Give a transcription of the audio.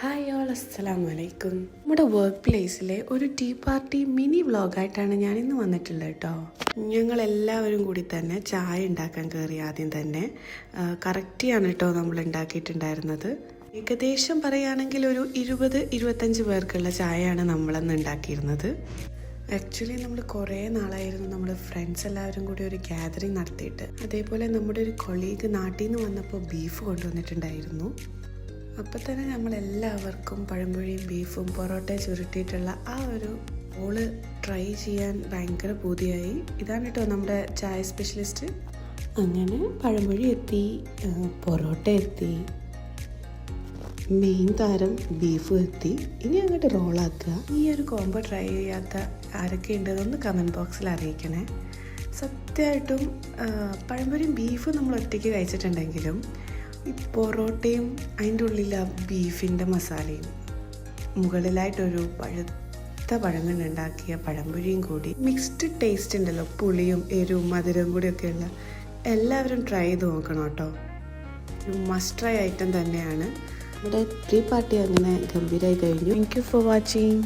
Hi all, അസ്സലാമു അലൈക്കും. നമ്മുടെ വർക്ക് പ്ലേസിലെ ഒരു ടീ പാർട്ടി മിനി വ്ളോഗായിട്ടാണ് ഞാനിന്ന് വന്നിട്ടുള്ളത് കേട്ടോ. ഞങ്ങളെല്ലാവരും കൂടി തന്നെ ചായ ഉണ്ടാക്കാൻ കയറി. ആദ്യം തന്നെ കറക്റ്റിയാണ് കേട്ടോ നമ്മൾ ഉണ്ടാക്കിയിട്ടുണ്ടായിരുന്നത്. ഏകദേശം പറയുകയാണെങ്കിൽ ഒരു 20-25 പേർക്കുള്ള ചായയാണ് നമ്മളന്ന് ഉണ്ടാക്കിയിരുന്നത്. ആക്ച്വലി നമ്മൾ കുറേ നാളായിരുന്നു നമ്മൾ ഫ്രണ്ട്സ് എല്ലാവരും കൂടി ഒരു ഗ്യാതറിങ് നടത്തിയിട്ട്. അതേപോലെ നമ്മുടെ ഒരു കൊളീഗ് നാട്ടിൽ നിന്ന് വന്നപ്പോൾ ബീഫ് കൊണ്ടുവന്നിട്ടുണ്ടായിരുന്നു. അപ്പോൾ തന്നെ നമ്മളെല്ലാവർക്കും പഴംപൊരിയും ബീഫും പൊറോട്ട ചുരുട്ടിയിട്ടുള്ള ആ ഒരു ഓള് ട്രൈ ചെയ്യാൻ ഭയങ്കര പൂതിയായി. ഇതാണ് കേട്ടോ നമ്മുടെ ചായ സ്പെഷ്യലിസ്റ്റ്. അങ്ങനെ പഴംപൊരി എത്തി, പൊറോട്ട എത്തി, മെയിൻ താരം ബീഫും എത്തി. ഇനി അങ്ങോട്ട് റോളാക്കുക. ഈ ഒരു കോംബോ ട്രൈ ചെയ്യാത്ത ആരൊക്കെ ഉണ്ടെന്നൊന്ന് കമൻറ്റ് ബോക്സിൽ അറിയിക്കണേ. സത്യമായിട്ടും പഴംപൊരിയും ബീഫും നമ്മൾ ഒറ്റയ്ക്ക് കഴിച്ചിട്ടുണ്ടെങ്കിലും ഈ പൊറോട്ടയും അതിൻ്റെ ഉള്ളിൽ ആ ബീഫിൻ്റെ മസാലയും മുകളിലായിട്ടൊരു പഴുത്ത പഴങ്ങൾ ഉണ്ടാക്കിയ പഴംപൊരിയും കൂടി മിക്സ്ഡ് ടേസ്റ്റ് ഉണ്ടല്ലോ, പുളിയും എരിവും മധുരവും കൂടിയൊക്കെയുള്ള. എല്ലാവരും ട്രൈ ചെയ്ത് നോക്കണം കേട്ടോ. ഒരു മസ്റ്റ് ട്രൈ ഐറ്റം തന്നെയാണ്. നമ്മുടെ ടീ പാർട്ടി അങ്ങനെ ഗംഭീരമായി കഴിഞ്ഞു. Thank you for watching.